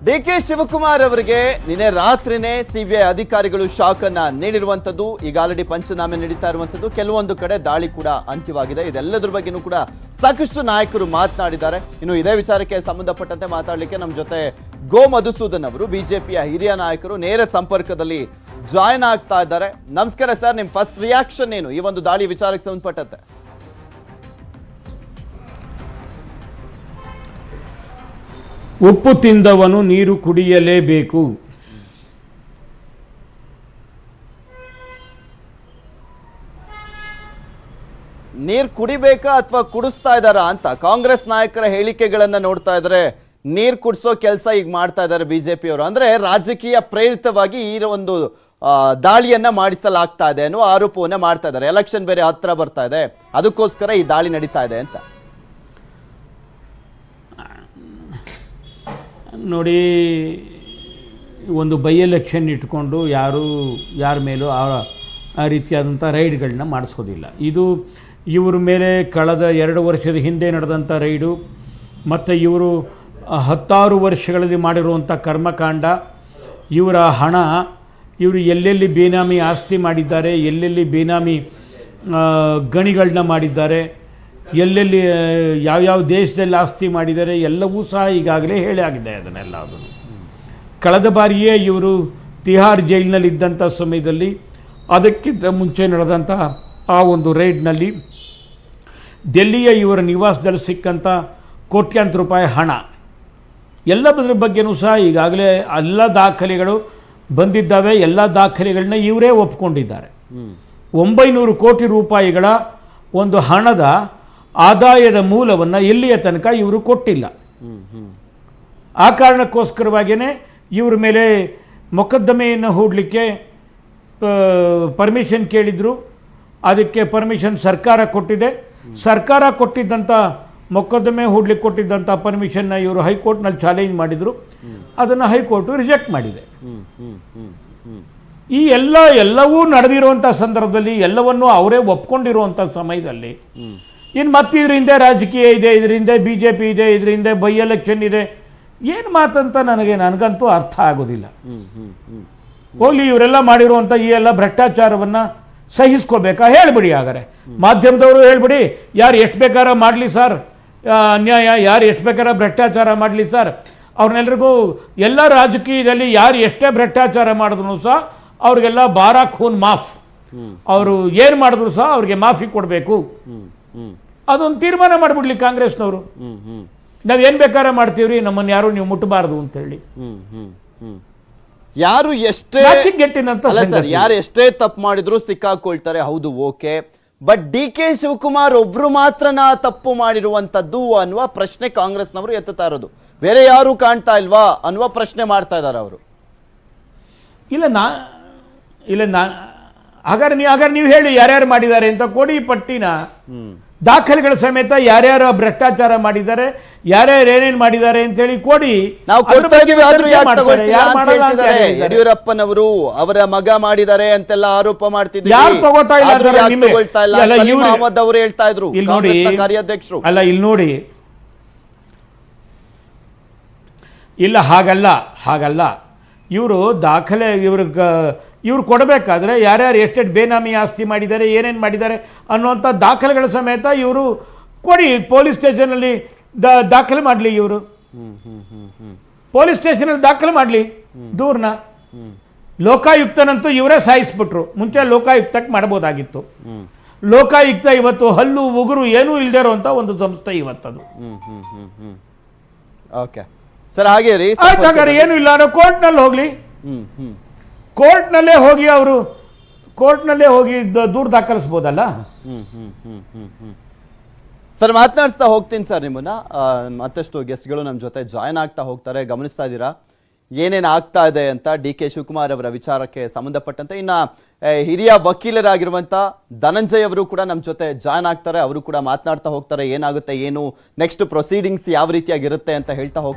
DK Shivakumar ಅವರಿಗೆ ನಿನ್ನೆ ರಾತ್ರಿನೇ ಸಿಬಿಐ ಅಧಿಕಾರಿಗಳು ಶಾಕ್ ಅನ್ನ ನೀಡಿರುವಂತದ್ದು. ಈಗ ಆಲ್ರೆಡಿ ಪಂಚನಾಮೆ ನಡೀತಾ ಇರುವಂತದ್ದು. ಕೆಲವೊಂದು ಕಡೆ ದಾಳಿ ಕೂಡ ಅಂತ್ಯವಾಗಿದೆ. ಇದೆಲ್ಲದರ ಬಗ್ಗೆನೂ ಕೂಡ ಸಾಕಷ್ಟು ನಾಯಕರು ಮಾತನಾಡಿದ್ದಾರೆ. ಇನ್ನು ಇದೇ ವಿಚಾರಕ್ಕೆ ಸಂಬಂಧಪಟ್ಟಂತೆ ಮಾತಾಡಲಿಕ್ಕೆ ನಮ್ಮ ಜೊತೆ ಗೋ ಮಧುಸೂದನ್ ಅವರು ಬಿಜೆಪಿಯ ಹಿರಿಯ ನಾಯಕರು ನೇರ ಸಂಪರ್ಕದಲ್ಲಿ ಜಾಯ್ನ್ ಆಗ್ತಾ ಇದ್ದಾರೆ. ನಮಸ್ಕಾರ ಸರ್, ನಿಮ್ ಫಸ್ಟ್ ರಿಯಾಕ್ಷನ್ ಏನು ಈ ಒಂದು ದಾಳಿ ವಿಚಾರಕ್ಕೆ ಸಂಬಂಧಪಟ್ಟಂತೆ? ಉಪ್ಪು ತಿಂದವನು ನೀರು ಕುಡಿಯಲೇಬೇಕು. ನೀರು ಕುಡಿಬೇಕಾ ಅಥವಾ ಕುಡಿಸ್ತಾ ಇದ್ದಾರಾ ಅಂತ ಕಾಂಗ್ರೆಸ್ ನಾಯಕರ ಹೇಳಿಕೆಗಳನ್ನ ನೋಡ್ತಾ ಇದ್ರೆ ನೀರು ಕುಡಿಸೋ ಕೆಲಸ ಈಗ ಮಾಡ್ತಾ ಇದ್ದಾರೆ ಬಿಜೆಪಿ ಅವರು. ಅಂದ್ರೆ ರಾಜಕೀಯ ಪ್ರೇರಿತವಾಗಿ ಈ ಒಂದು ದಾಳಿಯನ್ನ ಮಾಡಿಸಲಾಗ್ತಾ ಇದೆ ಅನ್ನೋ ಆರೋಪವನ್ನ ಮಾಡ್ತಾ ಇದ್ದಾರೆ. ಎಲೆಕ್ಷನ್ ಬೇರೆ ಹತ್ರ ಬರ್ತಾ ಇದೆ, ಅದಕ್ಕೋಸ್ಕರ ಈ ದಾಳಿ ನಡೀತಾ ಇದೆ ಅಂತ. ನೋಡಿ, ಒಂದು ಬೈ ಎಲೆಕ್ಷನ್ ಇಟ್ಕೊಂಡು ಯಾರ ಮೇಲೂ ಆ ರೀತಿಯಾದಂಥ ರೈಡ್ಗಳನ್ನ ಮಾಡಿಸೋದಿಲ್ಲ. ಇದು ಇವ್ರ ಮೇಲೆ ಕಳೆದ 2 ವರ್ಷದ ಹಿಂದೆ ನಡೆದಂಥ ರೈಡು ಮತ್ತು ಇವರು 10 ವರ್ಷಗಳಲ್ಲಿ ಮಾಡಿರುವಂಥ ಕರ್ಮಕಾಂಡ, ಇವರ ಹಣ, ಇವರು ಎಲ್ಲೆಲ್ಲಿ ಬೇನಾಮಿ ಆಸ್ತಿ ಮಾಡಿದ್ದಾರೆ, ಎಲ್ಲೆಲ್ಲಿ ಬೇನಾಮಿ ಗಣಿಗಳನ್ನ ಮಾಡಿದ್ದಾರೆ, ಎಲ್ಲೆಲ್ಲಿ ಯಾವ್ಯಾವ ದೇಶದಲ್ಲಿ ಆಸ್ತಿ ಮಾಡಿದ್ದಾರೆ ಎಲ್ಲವೂ ಸಹ ಈಗಾಗಲೇ ಹೇಳಿ ಆಗಿದೆ. ಅದನ್ನೆಲ್ಲ ಅದನ್ನು ಕಳೆದ ಬಾರಿಯೇ ಇವರು ತಿಹಾರ್ ಜೈಲಿನಲ್ಲಿದ್ದಂಥ ಸಮಯದಲ್ಲಿ ಅದಕ್ಕಿಂತ ಮುಂಚೆ ನಡೆದಂಥ ಆ ಒಂದು ರೈಡ್ನಲ್ಲಿ ದಿಲ್ಲಿಯ ಇವರ ನಿವಾಸದಲ್ಲಿ ಸಿಕ್ಕಂಥ ಕೋಟ್ಯಾಂತರ ರೂಪಾಯಿ ಹಣ ಎಲ್ಲದರ ಬಗ್ಗೆನೂ ಸಹ ಈಗಾಗಲೇ ಎಲ್ಲ ದಾಖಲೆಗಳು ಬಂದಿದ್ದಾವೆ. ಎಲ್ಲ ದಾಖಲೆಗಳನ್ನ ಇವರೇ ಒಪ್ಕೊಂಡಿದ್ದಾರೆ. 900 ಕೋಟಿ ರೂಪಾಯಿಗಳ ಒಂದು ಹಣದ ಆದಾಯದ ಮೂಲವನ್ನು ಎಲ್ಲಿಯ ತನಕ ಇವರು ಕೊಟ್ಟಿಲ್ಲ. ಆ ಕಾರಣಕ್ಕೋಸ್ಕರವಾಗಿಯೇ ಇವ್ರ ಮೇಲೆ ಮೊಕದ್ದಮೆಯನ್ನು ಹೂಡಲಿಕ್ಕೆ ಪರ್ಮಿಷನ್ ಕೇಳಿದರು. ಅದಕ್ಕೆ ಪರ್ಮಿಷನ್ ಸರ್ಕಾರ ಕೊಟ್ಟಿದೆ. ಸರ್ಕಾರ ಕೊಟ್ಟಿದ್ದಂಥ ಮೊಕದ್ದಮೆ ಹೂಡಲಿಕ್ಕೆ ಕೊಟ್ಟಿದ್ದಂಥ ಪರ್ಮಿಷನ್ನ ಇವರು ಹೈಕೋರ್ಟ್ನಲ್ಲಿ ಚಾಲೆಂಜ್ ಮಾಡಿದರು. ಅದನ್ನು ಹೈಕೋರ್ಟು ರಿಜೆಕ್ಟ್ ಮಾಡಿದೆ. ಈ ಎಲ್ಲವೂ ನಡೆದಿರುವಂಥ ಸಂದರ್ಭದಲ್ಲಿ, ಎಲ್ಲವನ್ನೂ ಅವರೇ ಒಪ್ಕೊಂಡಿರುವಂಥ ಸಮಯದಲ್ಲಿ ಇನ್ನು ಮತ್ತೆ ಇದರಿಂದ ರಾಜಕೀಯ ಇದೆ, ಇದರಿಂದ ಬಿ ಜೆ ಪಿ ಇದೆ, ಇದರಿಂದ ಬೈ ಎಲೆಕ್ಷನ್ ಇದೆ, ಏನು ಮಾತಂತ ನನಗಂತೂ ಅರ್ಥ ಆಗೋದಿಲ್ಲ. ಹೋಗ್ಲಿ, ಇವರೆಲ್ಲ ಮಾಡಿರುವಂಥ ಈ ಎಲ್ಲ ಭ್ರಷ್ಟಾಚಾರವನ್ನು ಸಹಿಸ್ಕೋಬೇಕಾ? ಹೇಳ್ಬಿಡಿ. ಹಾಗಾದ್ರೆ ಮಾಧ್ಯಮದವರು ಹೇಳ್ಬಿಡಿ, ಯಾರು ಎಷ್ಟು ಬೇಕಾರ ಮಾಡಲಿ ಸರ್ ಅನ್ಯಾಯ, ಯಾರು ಎಷ್ಟು ಬೇಕಾರ ಭ್ರಷ್ಟಾಚಾರ ಮಾಡಲಿ ಸರ್, ಅವ್ರನ್ನೆಲ್ರಿಗೂ ಎಲ್ಲ ರಾಜಕೀಯದಲ್ಲಿ ಯಾರು ಎಷ್ಟೇ ಭ್ರಷ್ಟಾಚಾರ ಮಾಡಿದ್ರು ಸಹ ಅವ್ರಿಗೆಲ್ಲ ಬಾರಾ ಖೂನ್ ಮಾಫ್, ಅವರು ಏನು ಮಾಡಿದ್ರು ಸಹ ಅವ್ರಿಗೆ ಮಾಫಿ ಕೊಡಬೇಕು. ಅದೊಂದು ತೀರ್ಮಾನ ಮಾಡಿಬಿಡ್ಲಿ ಕಾಂಗ್ರೆಸ್ನವರು. ನಾವೇನು ಬೇಕಾರ ಮಾಡ್ತೀವ್ರಿ, ನಮ್ಮನ್ನು ಯಾರು ನೀವು ಮುಟ್ಟಬಾರ್ದು ಅಂತೇಳಿ. ಯಾರು ಎಷ್ಟೇ ಯಾರು ಎಷ್ಟೇ ತಪ್ಪು ಮಾಡಿದ್ರು ಸಿಕ್ಕಾಕೊಳ್ತಾರೆ, ಹೌದು, okay. But D K Shivakumar ಒಬ್ರು ಮಾತ್ರನ ತಪ್ಪು ಮಾಡಿರುವಂತದ್ದು ಅನ್ನುವ ಪ್ರಶ್ನೆ ಕಾಂಗ್ರೆಸ್ನವರು ಎತ್ತುತ್ತಾ ಇರೋದು. ಬೇರೆ ಯಾರು ಕಾಣ್ತಾ ಇಲ್ವಾ ಅನ್ನುವ ಪ್ರಶ್ನೆ ಮಾಡ್ತಾ ಇದ್ದಾರೆ ಅವರು. ಹಾಗಾದ್ರೆ ನೀವು ಹೇಳಿ ಯಾರ್ಯಾರು ಮಾಡಿದ್ದಾರೆ ಅಂತ ಕೊಡಿ ಪಟ್ಟಿನ, ದಾಖಲೆಗಳ ಸಮೇತ ಯಾರ್ಯಾರು ಭ್ರಷ್ಟಾಚಾರ ಮಾಡಿದ್ದಾರೆ, ಯಾರ್ಯಾರು ಏನೇನು ಮಾಡಿದ್ದಾರೆ ಅಂತ ಹೇಳಿ ಕೊಡಿ. ನಾವು ಯಡಿಯೂರಪ್ಪನವರು ಅವರ ಮಗ ಮಾಡಿದ್ದಾರೆ ಅಂತೆಲ್ಲ ಆರೋಪ ಮಾಡ್ತಿದ್ರು. ಯಾರು ತಗೋತಾ ಇಲ್ಲ ಅಹಮದ್ ಅವರು ಹೇಳ್ತಾ ಇದ್ರು, ಕಾರ್ಯಾಧ್ಯಕ್ಷರು. ಅಲ್ಲ, ಇಲ್ಲಿ ನೋಡಿ, ಇಲ್ಲ ಹಾಗಲ್ಲ. ಇವರು ದಾಖಲೆ ಇವ್ರು ಕೊಡಬೇಕಾದ್ರೆ ಯಾರ್ಯಾರು ಎಷ್ಟೆಷ್ಟು ಬೇನಾಮಿ ಆಸ್ತಿ ಮಾಡಿದ್ದಾರೆ, ಏನೇನು ಮಾಡಿದ್ದಾರೆ ಅನ್ನುವಂಥ ದಾಖಲೆಗಳ ಸಮೇತ ಇವರು ಕೊಡಿ. ಪೊಲೀಸ್ ಸ್ಟೇಷನಲ್ಲಿ ದಾಖಲೆ ಮಾಡಲಿ. ಇವರು ಪೊಲೀಸ್ ಸ್ಟೇಷನಲ್ಲಿ ದಾಖಲೆ ಮಾಡಲಿ ದೂರನ್ನ. ಲೋಕಾಯುಕ್ತನಂತೂ ಇವರೇ ಸಾಯಿಸ್ಬಿಟ್ರು. ಮುಂಚೆ ಲೋಕಾಯುಕ್ತಕ್ಕೆ ಮಾಡಬಹುದಾಗಿತ್ತು. ಲೋಕಾಯುಕ್ತ ಇವತ್ತು ಹಲ್ಲು ಉಗುರು ಏನೂ ಇಲ್ಲದೆ ಇರುವಂಥ ಒಂದು ಸಂಸ್ಥೆ ಇವತ್ತದು. ಓಕೆ ಸರ್, ಹಾಗೆ ರೀ, ಏನು ಇಲ್ಲ ಅನ್ನೋ ಕೋರ್ಟ್ನಲ್ಲಿ ಹೋಗ್ಲಿ. ಕೋರ್ಟ್ನಲ್ಲೇ ಹೋಗಿ ದೂರು ದಾಖಲಿಸ್ಬೋದಲ್ಲ. ಸರ್, ಮಾತನಾಡಿಸ್ತಾ ಹೋಗ್ತೀನಿ ಸರ್ ನಿಮ್ಮನ್ನ. ಮತ್ತಷ್ಟು ಗೆಸ್ಟ್ಗಳು ನಮ್ಮ ಜೊತೆ ಜಾಯ್ನ್ ಆಗ್ತಾ ಹೋಗ್ತಾರೆ. ಗಮನಿಸ್ತಾ ಇದ್ದೀರಾ ಏನೇನು ಆಗ್ತಾ ಇದೆ ಅಂತ ಡಿ ಕೆ ಶಿವಕುಮಾರ್ ಅವರ ವಿಚಾರಕ್ಕೆ ಸಂಬಂಧಪಟ್ಟಂತೆ. ಇನ್ನ ಹಿರಿಯ ವಕೀಲರಾಗಿರುವಂತ ಧನಂಜಯ್ ಅವರು ಕೂಡ ನಮ್ಮ ಜೊತೆ ಜಾಯ್ನ್ ಆಗ್ತಾರೆ. ಅವರು ಕೂಡ ಮಾತನಾಡ್ತಾ ಹೋಗ್ತಾರೆ, ಏನಾಗುತ್ತೆ, ಏನು ನೆಕ್ಸ್ಟ್ ಪ್ರೊಸೀಡಿಂಗ್ಸ್ ಯಾವ ರೀತಿಯಾಗಿರುತ್ತೆ ಅಂತ ಹೇಳ್ತಾ ಹೋಗ್ತಾರೆ.